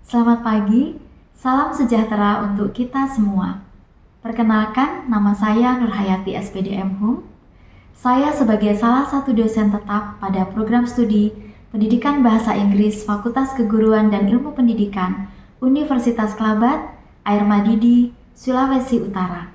Selamat pagi, salam sejahtera untuk kita semua. Perkenalkan, nama saya Nurhayati SPDM Hum. Saya sebagai salah satu dosen tetap pada program studi Pendidikan Bahasa Inggris Fakultas Keguruan dan Ilmu Pendidikan Universitas Kelabat, Air Madidi, Sulawesi Utara.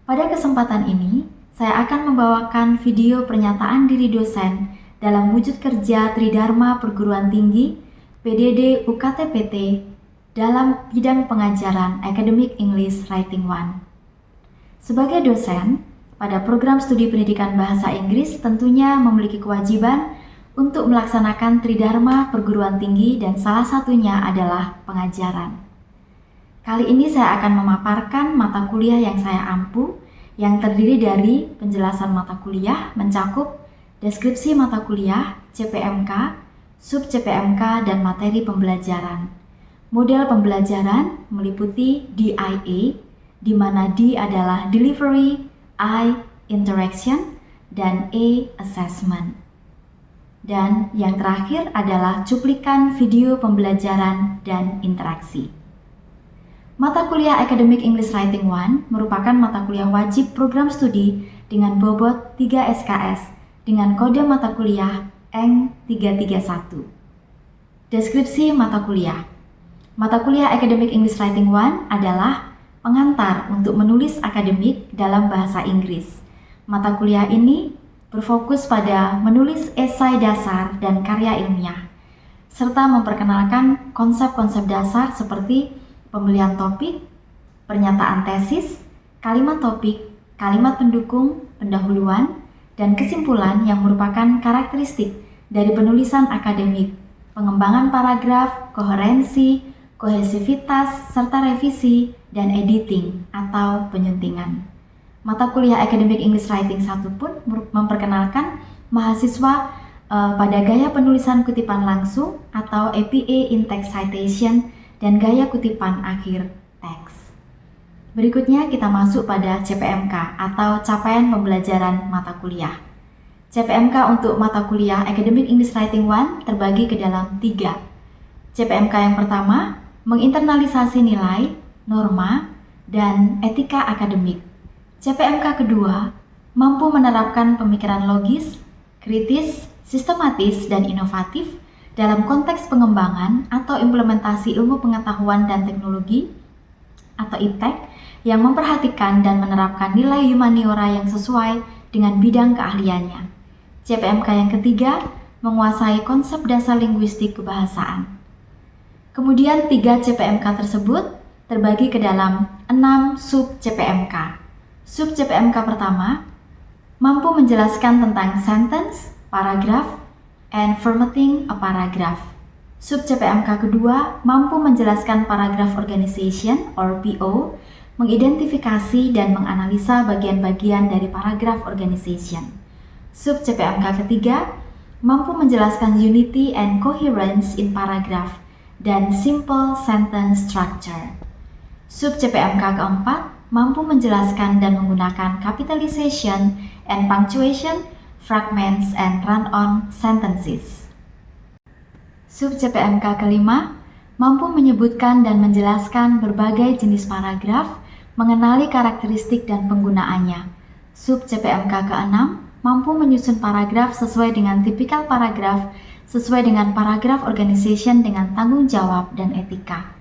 Pada kesempatan ini, saya akan membawakan video pernyataan diri dosen dalam wujud kerja Tridharma Perguruan Tinggi PDD UKT-PT dalam bidang pengajaran Academic English Writing 1. Sebagai dosen, pada program studi pendidikan bahasa Inggris tentunya memiliki kewajiban untuk melaksanakan Tridharma Perguruan Tinggi dan salah satunya adalah pengajaran. Kali ini saya akan memaparkan mata kuliah yang saya ampu yang terdiri dari penjelasan mata kuliah mencakup deskripsi mata kuliah, CPMK, sub CPMK dan materi pembelajaran. Model pembelajaran meliputi DIA, di mana D adalah delivery, I interaction, dan A assessment. Dan yang terakhir adalah cuplikan video pembelajaran dan interaksi. Mata kuliah Academic English Writing 1 merupakan mata kuliah wajib program studi dengan bobot 3 SKS dengan kode mata kuliah ENG 331. Deskripsi mata kuliah. Mata kuliah Academic English Writing 1 adalah pengantar untuk menulis akademik dalam bahasa Inggris. Mata kuliah ini berfokus pada menulis esai dasar dan karya ilmiah, serta memperkenalkan konsep-konsep dasar seperti pemilihan topik, pernyataan tesis, kalimat topik, kalimat pendukung, pendahuluan, dan kesimpulan yang merupakan karakteristik dari penulisan akademik, pengembangan paragraf, koherensi, kohesivitas, serta revisi, dan editing atau penyuntingan. Mata kuliah Academic English Writing 1 pun memperkenalkan mahasiswa pada gaya penulisan kutipan langsung atau APA in-text citation dan gaya kutipan akhir teks. Berikutnya kita masuk pada CPMK atau capaian pembelajaran mata kuliah. CPMK untuk mata kuliah Academic English Writing 1 terbagi ke dalam 3. CPMK yang pertama, menginternalisasi nilai, norma, dan etika akademik. CPMK kedua, mampu menerapkan pemikiran logis, kritis, sistematis, dan inovatif dalam konteks pengembangan atau implementasi ilmu pengetahuan dan teknologi atau IPTEK yang memperhatikan dan menerapkan nilai humaniora yang sesuai dengan bidang keahliannya. CPMK yang ketiga, menguasai konsep dasar linguistik kebahasaan. Kemudian 3 CPMK tersebut terbagi ke dalam 6 sub CPMK. Sub CPMK pertama, mampu menjelaskan tentang sentence, paragraph, and formatting a paragraph. Sub CPMK kedua, mampu menjelaskan paragraph organization or PO, mengidentifikasi dan menganalisa bagian-bagian dari paragraph organization. Sub CPMK ketiga, mampu menjelaskan unity and coherence in paragraph dan simple sentence structure. Sub CPMK keempat, mampu menjelaskan dan menggunakan capitalization and punctuation, fragments, and run-on sentences. Sub CPMK kelima, mampu menyebutkan dan menjelaskan berbagai jenis paragraf, mengenali karakteristik dan penggunaannya. Sub CPMK keenam, mampu menyusun paragraf sesuai dengan tipikal paragraf, sesuai dengan paragraf organization dengan tanggung jawab dan etika.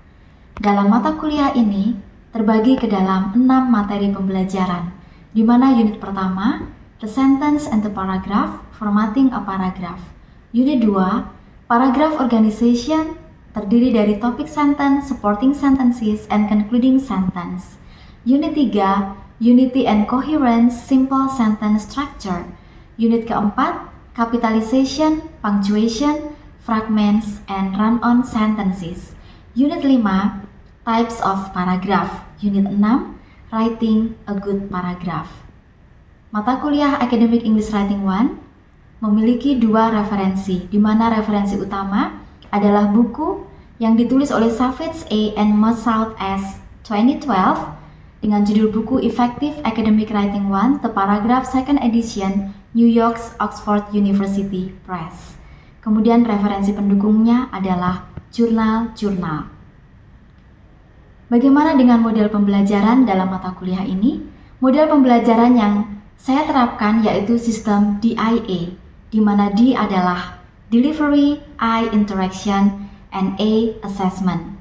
Dalam mata kuliah ini, terbagi ke dalam 6 materi pembelajaran, di mana unit pertama, the sentence and the paragraph, formatting a paragraph. Unit 2, paragraph organization, terdiri dari topic sentence, supporting sentences, and concluding sentence. Unit 3, unity and coherence, simple sentence structure. Unit keempat, capitalization, punctuation, fragments, and run-on sentences. Unit 5, types of paragraph. Unit 6, writing a good paragraph. Mata kuliah Academic English Writing 1 memiliki 2 referensi, di mana referensi utama adalah buku yang ditulis oleh Savage A. and Massaud S. 2012 dengan judul buku Effective Academic Writing 1, The Paragraph Second Edition, New York's Oxford University Press. Kemudian referensi pendukungnya adalah jurnal-jurnal. Bagaimana dengan model pembelajaran dalam mata kuliah ini? Model pembelajaran yang saya terapkan yaitu sistem DIA, di mana D adalah Delivery, I Interaction, and A Assessment.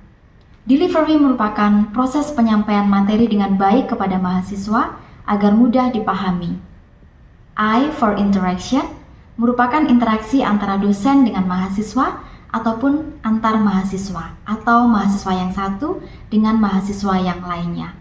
Delivery merupakan proses penyampaian materi dengan baik kepada mahasiswa agar mudah dipahami. I for Interaction merupakan interaksi antara dosen dengan mahasiswa ataupun antar mahasiswa atau mahasiswa yang satu dengan mahasiswa yang lainnya.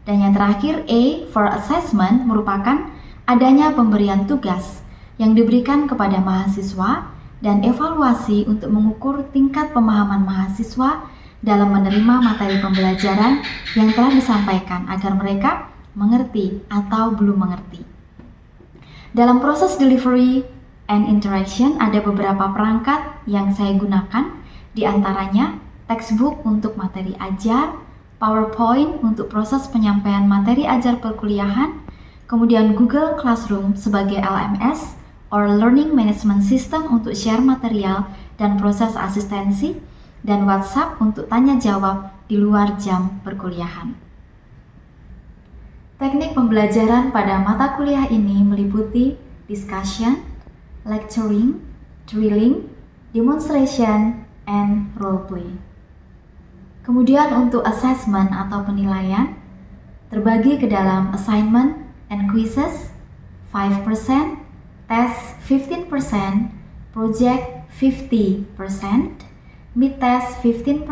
Dan yang terakhir, A for Assessment merupakan adanya pemberian tugas yang diberikan kepada mahasiswa dan evaluasi untuk mengukur tingkat pemahaman mahasiswa dalam menerima materi pembelajaran yang telah disampaikan agar mereka mengerti atau belum mengerti. Dalam proses delivery and interaction ada beberapa perangkat yang saya gunakan, di antaranya textbook untuk materi ajar, PowerPoint untuk proses penyampaian materi ajar perkuliahan, kemudian Google Classroom sebagai LMS or Learning Management System untuk share material dan proses asistensi, dan WhatsApp untuk tanya jawab di luar jam perkuliahan. Teknik pembelajaran pada mata kuliah ini meliputi discussion, lecturing, drilling, demonstration, and role play. Kemudian untuk assessment atau penilaian terbagi ke dalam assignment and quizzes 5%, test 15%, project 50%, mid test 15%,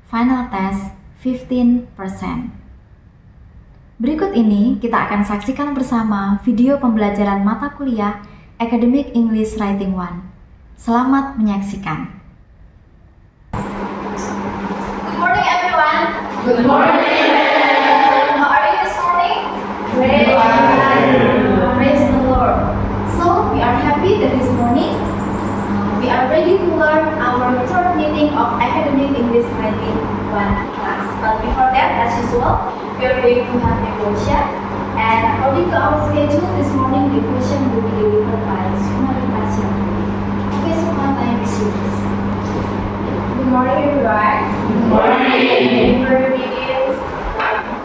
final test 15%. Berikut ini kita akan saksikan bersama video pembelajaran mata kuliah Academic English Writing 1. Selamat menyaksikan. Good morning, everyone. Good morning. How are you this morning? Great. Praise the Lord. So we are happy that this morning we are ready to learn our third meeting of Academic English Writing 1 class. But before that, as usual, we are going to have devotion. And according to our schedule, this morning devotion will be delivered by Sukma Natasha. Okay, Sukma, time is yours. Good morning, everyone. Good morning. Before we begin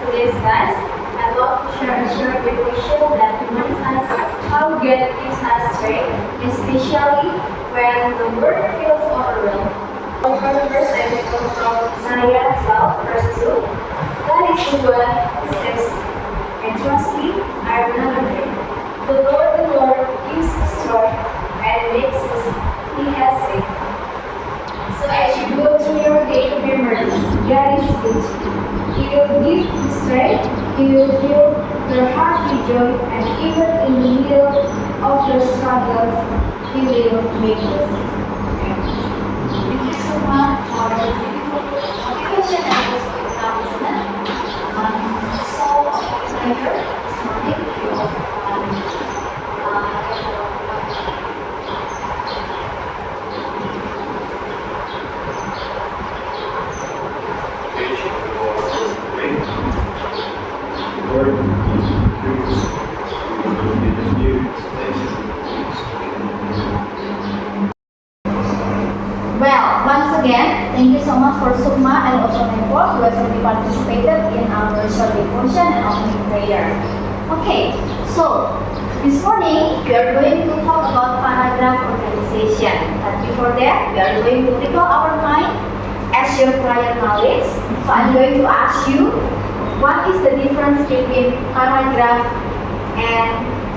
today's class, I'd love to share a short devotion that reminds us how God gives us strength, especially when the world feels overwhelmed. Our verse I will come from Isaiah 12, verse 2. God is the one who saves me, and trust me, I will not afraid. The Lord gives us strength and makes us He has saved. So as you go through your day, remember this: God is good. He will give you strength. He will fill your heart with joy, and even in the middle of your struggles, He will make us. Thank you so much for the beautiful motivation and also announcement. So later this morning we will Well, once again, thank you so much for Sukma and also Nepal who has already participated in our short devotion and opening prayer. Okay, so this morning we are going to talk about paragraph organization. But before that, we are going to recall our mind as your prior knowledge. So I'm going to ask you, what is the difference between paragraph and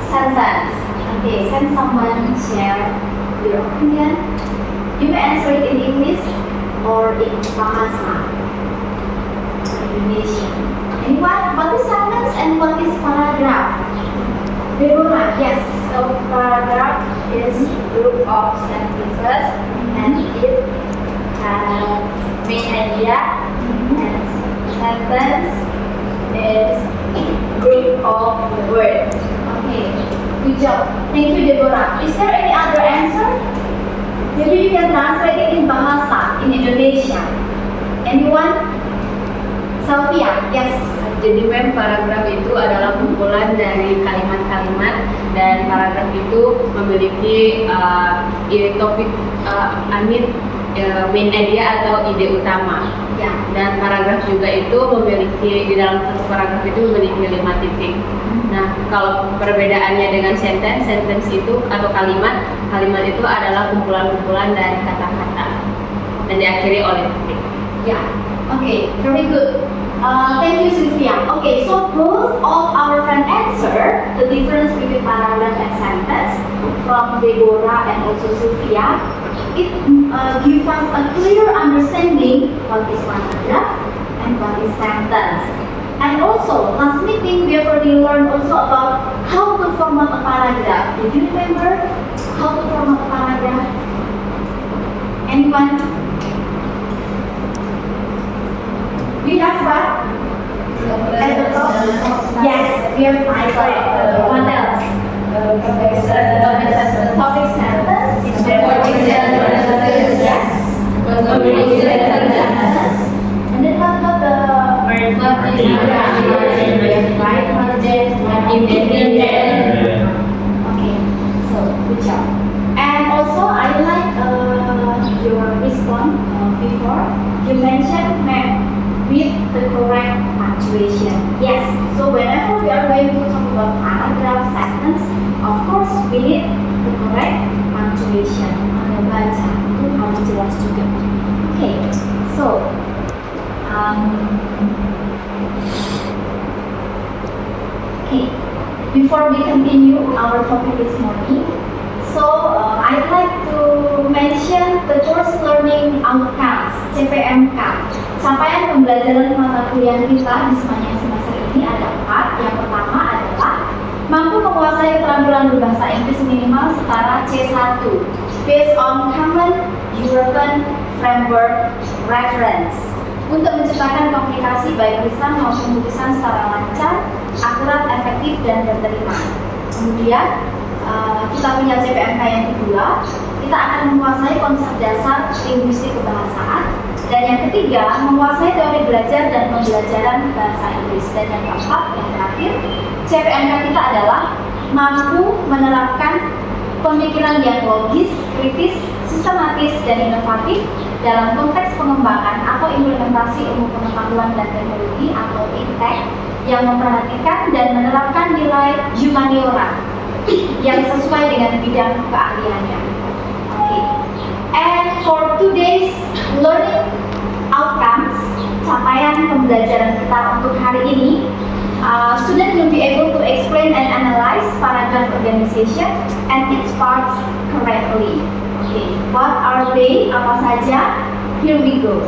sentence? Okay, can someone share your opinion? You may answer it in English or in Bahasa Indonesia. Anyone? What is sentence and what is paragraph? Deborah, yes. So paragraph is group of sentences and it has main idea, and sentence is group of words. Okay, good job. Thank you, Deborah. Is there any other answer? Maybe you can translate it in Bahasa in Indonesia. Anyone? Sophia, yes. Jadi paragraf itu adalah kumpulan dari kalimat-kalimat dan paragraf itu memiliki topik main idea atau ide utama. Ya. Dan paragraf juga itu memiliki di dalam satu paragraf itu memiliki 5 titik. Nah, kalau perbedaannya dengan sentence itu atau kalimat itu adalah kumpulan-kumpulan dari kata-kata dan diakhiri oleh titik. Yeah. Okay. Very good. Thank you, Sylvia. Okay. So both of our friends answer the difference between paragraph and sentence from Deborah and also Sylvia. It gives us a clear understanding what is paragraph and what is sentence. And also, last meeting we already learned also about how to format a paragraph. Did you remember how to format a paragraph? Anyone? We have what? At the top? Yes, we have five. What else? Topic sentence. Yes. And then what about the right margin? Okay, so good job. And also I like your response before. You mentioned with the correct punctuation. Yes, so whenever we are going to talk about paragraph, sentence, of course we need the correct punctuation. Ada baca itu harus jelas juga. Okay, so okay, before we continue our topic this morning, so I'd like to mention the course learning outcomes (CPMK). Capaian pembelajaran mata kuliah kita di sepanjang semester ini ada 4. Yang pertama adalah mampu menguasai keterampilan berbahasa Inggris minimal setara C1 based on Common European Framework Reference untuk menciptakan komunikasi baik lisan maupun tulisan secara lancar, akurat, efektif, dan berterima. Kemudian kita punya CPMK yang kedua, kita akan menguasai konsep dasar linguistik kebahasaan. Dan yang ketiga, menguasai teori belajar dan pembelajaran bahasa Inggris. Dan yang keempat, yang terakhir, CPMK kita adalah mampu menerapkan pemikiran yang logis, kritis, sistematis, dan inovatif dalam konteks pengembangan atau implementasi ilmu pengetahuan dan teknologi atau IPTEK yang memperhatikan dan menerapkan nilai humaniora yang sesuai dengan bidang keahliannya. Okay. And for today's learning outcomes, capaian pembelajaran kita untuk hari ini, student will be able to explain and analyze paragraph organization and its parts correctly. Okay, what are they? Apa saja? Here we go.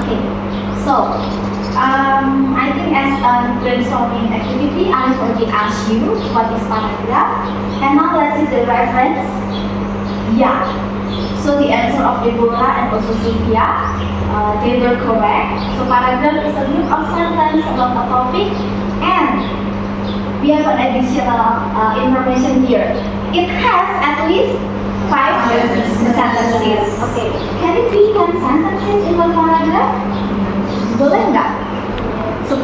Okay, so I think as a brainstorming activity, I already asked you what is paragraph, and now let's see the reference. Yeah. So the answer of Deborah and also Sylvia, they were correct. So paragraph is a group of sentences about a topic, and we have an additional information here. It has at least 5 sentences. Okay, can it be 10 sentences in one paragraph? Boleh nggak? 10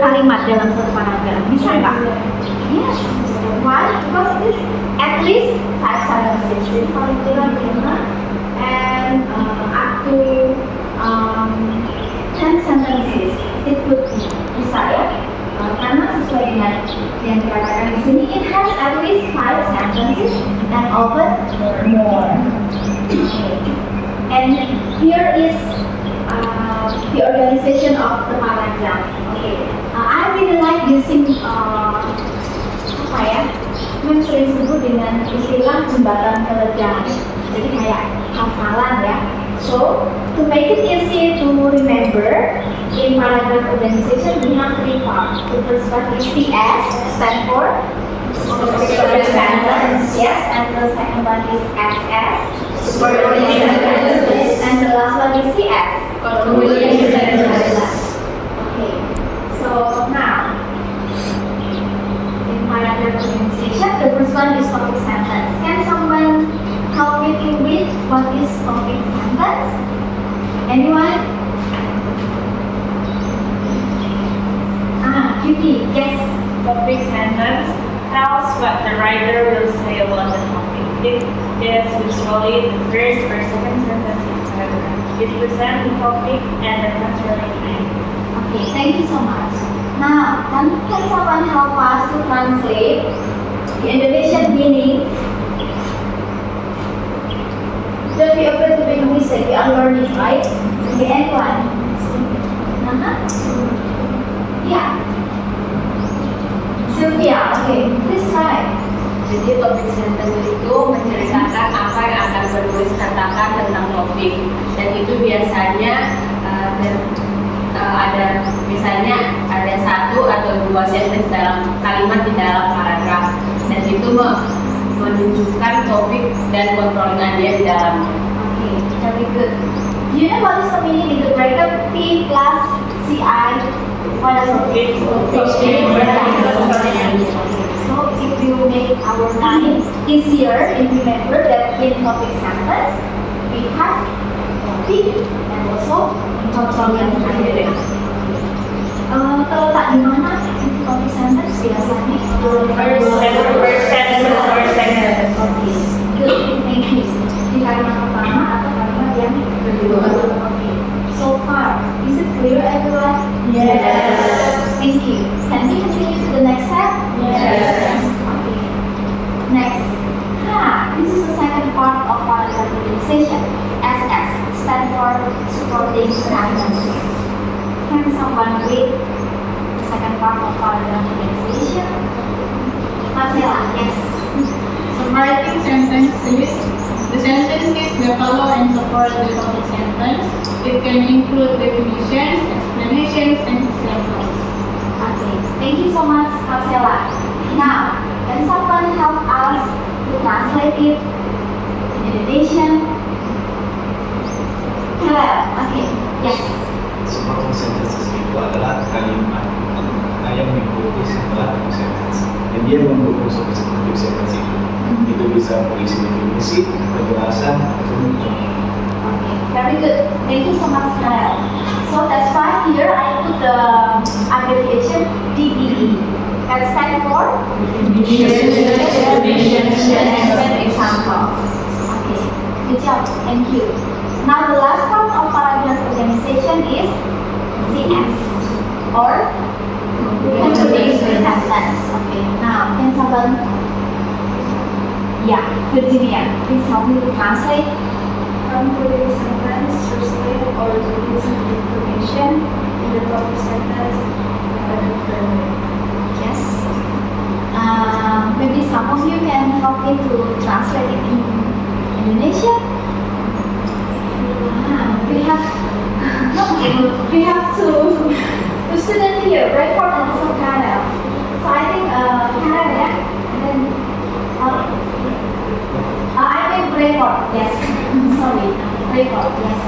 kalimat dalam satu paragraf. Bisa nggak? Yes. Why? Because it is at least 5 sentences. Jadi paling kurang 5 and up to 10 sentences. It could be. Bisa ya? Karena sesuai dengan yang dikatakan di sini, it has at least 5 sentences and often more. And here is the organization of the paragraph. Okay, I really like using apa ya? Memang sering disebut dengan istilah jembatan keledai. Jadi kayak hafalan ya. So to make it easy to remember, in paragraph organization we have 3 parts. The first part is PS, stand for subordinate sentence. Yes, and the second one is SS, subordinate sentence, and the last one is CS, conclusion sentence. Okay, so now in paragraph organization, the first one is topic sentence. Can someone help me to read what is topic sentence? Anyone? writer will say about the topic. It is usually the first or second sentence in paragraph. It presents the topic and the contrary idea. Okay, thank you so much. Now, can someone help us to translate the Indonesian meaning? Don't be afraid to make a mistake. We are learning, right? Okay, anyone? Yeah. Sylvia, okay, please try. Jadi topik sentence itu menceritakan apa yang akan penulis katakan tentang topik, dan itu biasanya ada misalnya ada satu atau dua sentence dalam kalimat di dalam paragraf, dan itu menunjukkan topik dan controlling idea di dalamnya. Okay, very good. Do you know what is the meaning in the bracket P plus CI? What does it mean? So if you make our mind easier and remember that in topic sentence we have topic and also controlling idea. Terletak di mana topic sentence biasanya? First sentence or second. Okay, good. Thank you. Di kalimat pertama atau kalimat yang kedua? Okay. So far, is it clear, everyone? Yes. Thank you. Can we continue to the next step? Yes. Okay. Next. This is the second part of paragraph organization. SS stand for supporting sentences. Can someone read the second part of paragraph organization? Marcella, yes. Summarizing sentences. The sentences that follow and support the topic sentence. It can include definitions, explanations, and examples. Okay, thank you so much, Marcella. Now, can someone help us to translate it in Indonesian? Hello, okay, yes. Supporting sentences itu adalah kalimat yang mengikuti setelah sentence, dan dia mendukung subjek sentence itu. Itu bisa berisi definisi, penjelasan, atau contoh. Okay, very good. Thank you so much, Karel. So that's why here I put the abbreviation DDE. That stands for definitions and examples. Okay, good job. Thank you. Now the last part of paragraph organization is CS or concluding sentence. Okay, now can someone? Yeah, Virginia, please help me to translate. Concluding sentence translate or to give some information in the topic sentence Yes. Maybe some of you can help me to translate it in Indonesia. We have two students here, Rayford and also Karel. So I think Karel, yeah, and then I mean Rayford, yes. Sorry, Rayford, yes.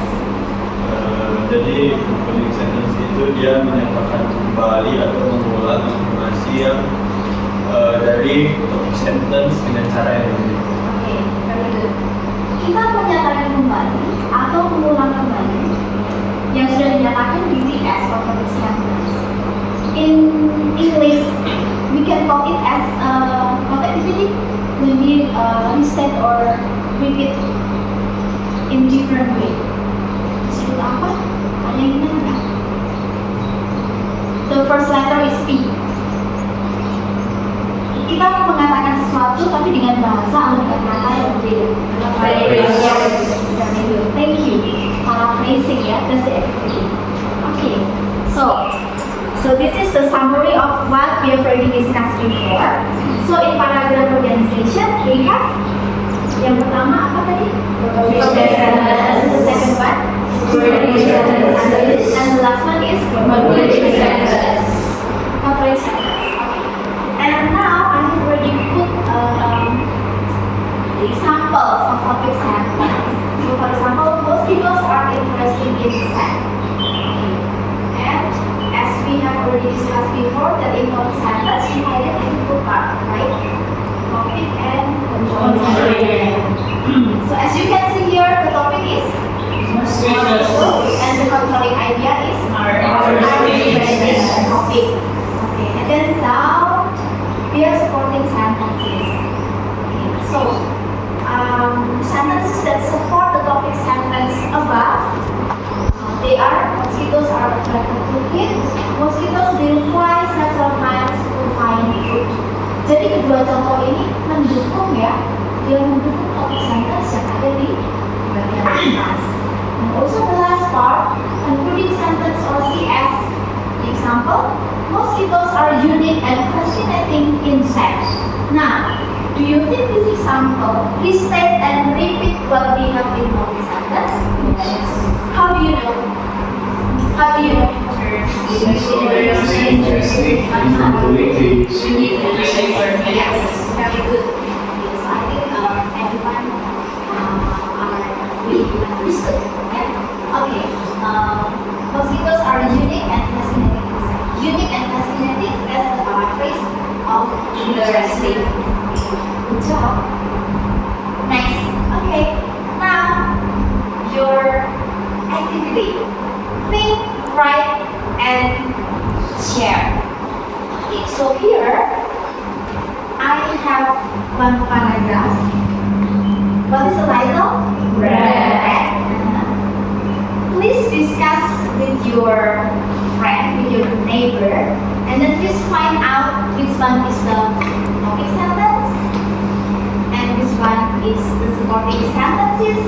Jadi concluding sentence itu dia menyatakan kembali atau mengulang informasi yang dari topik sentence dengan cara yang berbeda. Oke, very good. Kita menyatakan kembali atau mengulang kembali yang sudah dinyatakan di TS atau topic sentence. In English, we can call it as activity, maybe restate or repeat in different way. Disebut apa? Ada yang ingat nggak? The first letter is P. Kita mengatakan sesuatu tapi dengan bahasa atau dengan kata yang berbeda. Thank you. Paraphrasing ya, that's the activity. Okay. So this is the summary of what we have already discussed before. So in paragraph organization we have yang pertama apa tadi? The second one. And the last one is corporate sentence. And now I have already put the examples of topic sentence. So for example, most people are interested in set. And as we have already discussed before, that in topic sentence divided into two parts, right? Topic and controlling. So as you can see here, the topic is and the controlling idea is topic. Okay, and then now we are supporting sentences. So, sentences that support the topic sentence above, they are mosquitoes are attracted to heat. Mosquitoes will fly several miles to find food. Jadi kedua contoh ini mendukung ya, dia mendukung topik sentence yang ada di bagian atas. And also the last part, concluding sentence or CS. Example, mosquitoes are unique and fascinating insects. Now, do you think this example? Please state and repeat what we have in topic sentence. Yes. How do you know? How do you know? Interesting, Unique. Yes, very good. Yes, I think everyone are really understood. Yeah? Okay. Mosquitoes are unique and fascinating. Unique and fascinating. That's the paraphrase of interesting. Good job. Next. Okay. Now your activity. Think, write, and share. Okay, so here I have one paragraph. What is the title? Red. Please discuss with your friend, with your neighbor, and then please find out which one is the topic sentence and which one is the supporting sentences,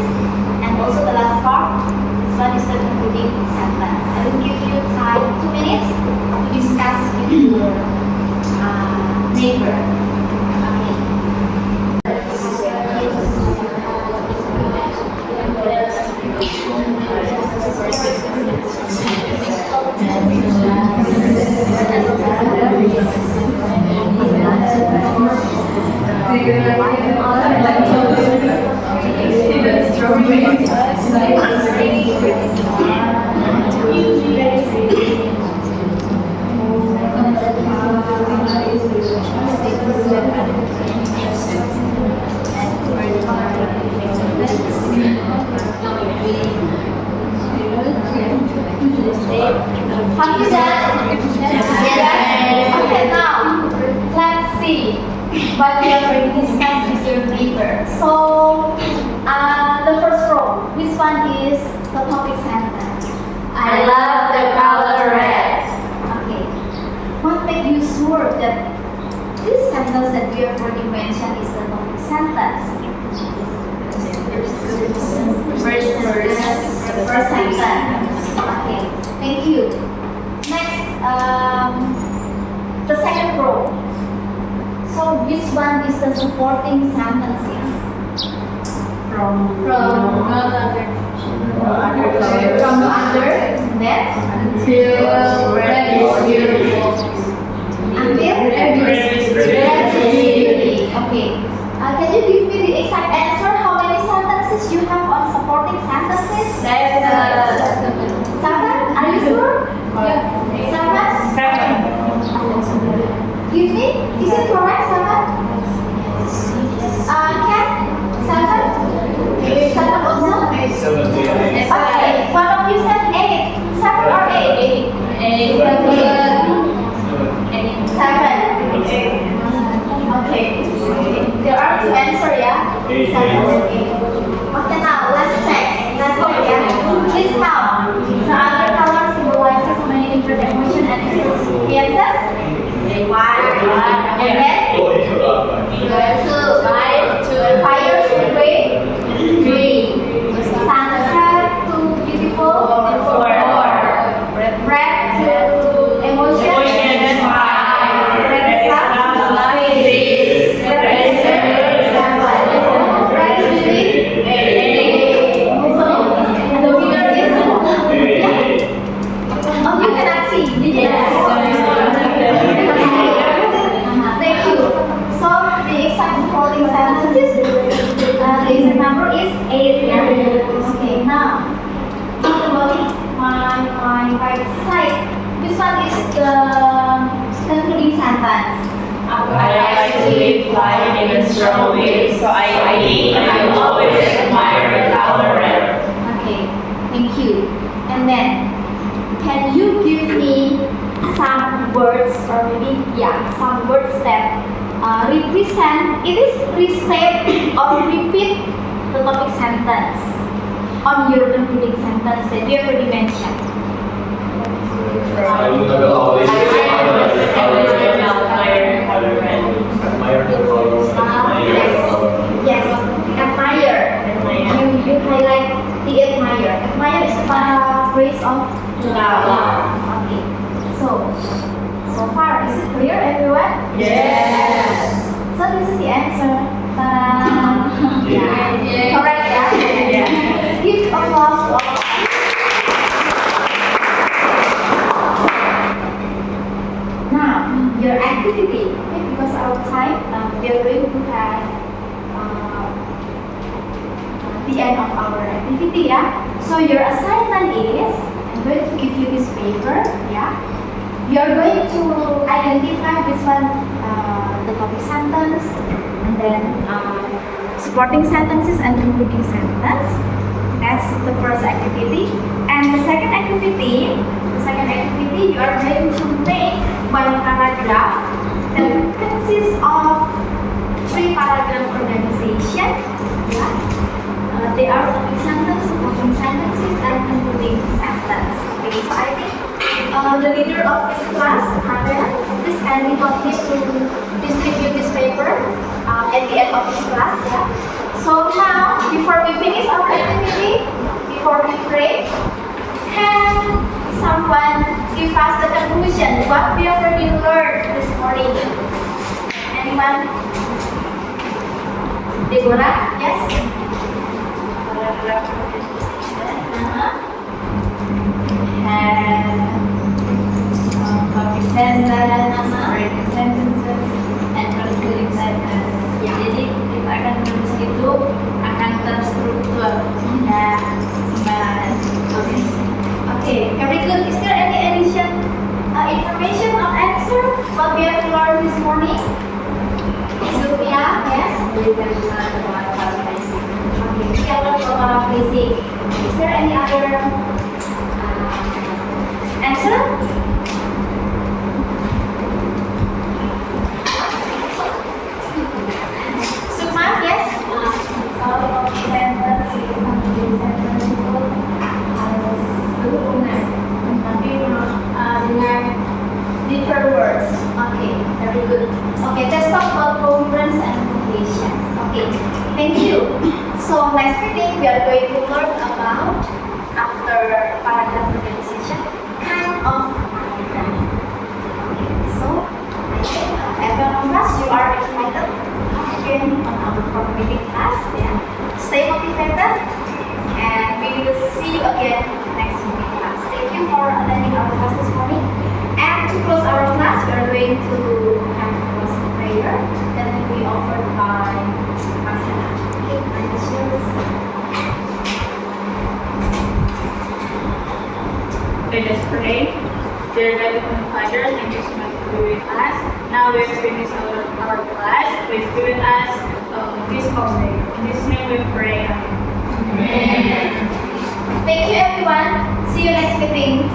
and also the last part, this one is the concluding sentence. I will give you time 2 minutes to discuss with your neighbor. Have you done? Yes. Okay, now let's see what we are going to discuss with your neighbor. So, the first row, which one is the topic sentence? I love the color red. Okay. What made you sure that this sentence that you have already mentioned is the topic sentence? First sentence. Okay. Thank you. Next, the second row. So which one is the supporting sentences? From other, that Until red is beautiful. until okay. Can you give me the exact answer? How many sentences you have on supporting sentences? Seven. Are you sure? Yeah. Seven. Give me. Is it correct? Seven. Ken? Seven. Seven also. Okay. One of you said 8. 7 or 8? 8. 7. Okay. There are two answers, yeah? 7 and 8. Okay, now let's check. Let's go, yeah? Please count. The other color symbolizes many different emotions and feelings. The answers? 1. And then? 2. Fire to grey? 3. Sunset to beautiful? 4. Red to emotion? 5. Red is Okay, now talk about my right side. This one is the concluding sentence. I like to live life in a strong way, so I will always admire the color red. Okay, thank you. And then, can you give me some words, or maybe some words that represent, it is restate or repeat the topic sentence on your concluding sentence that you already mentioned. Yes, admire. You highlight the admire. Admire is a phrase of love. Okay. So far, is it clear, everyone? Yes. So this is the answer. Ta-da! Yeah. Correct, yeah? Give applause to all. Now, your activity. Okay, because our time, we are going to have the end of our activity, yeah? So your assignment is, I'm going to give you this paper, yeah? You are going to identify this one, the topic sentence, and then supporting sentences and concluding sentence. That's the first activity. And the second activity, you are going to make one paragraph that consists of 3 paragraph organization. Yeah. They are topic sentence, supporting sentences, and concluding sentence. Okay, so I think the leader of this class, please kindly help me to distribute this paper at the end of this class. Yeah. So now, before we finish our activity, before we pray, can someone give us the conclusion what we already learned this morning? Anyone? Deborah? Yes. Topic sentence, writing sentences, and concluding sentence. Ya, jadi kita akan menulis itu akan terstruktur. Ya, semangat. Okay, very good. Is there any addition information or answer what we have learned this morning? Sylvia, yes. Okay, we have learned about paraphrasing. Is there any other answer? Sukma, yes. Kalau sentence itu sentence itu harus berhubungan, tapi dengan different words. Okay, very good. Okay, let's talk about coherence and completion. Okay, thank you. So next meeting we are going to learn about, after paragraph organization, kind of paragraph. Okay, so I think everyone of us, you are excited again on our formative class. Yeah, stay motivated, and we will see you again next meeting class. Thank you for attending our class this morning. And to close our class, we are going to have a prayer that will be offered by Marcela. Okay, Let us pray. Dear God and Father, thank you so much for being with us. Now we have finished our class. Please be with us this whole day. In this name we pray. Amen. Thank you everyone. See you next meeting.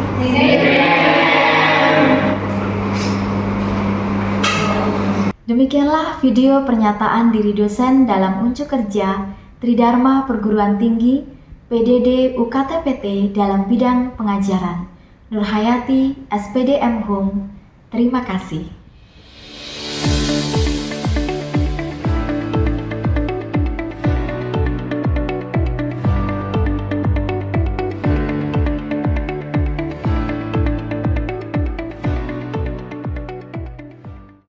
Demikianlah video pernyataan diri dosen dalam unjuk kerja Tridharma Perguruan Tinggi PDD UKTPT dalam bidang pengajaran. Nurhayati, SPDM Home. Terima kasih.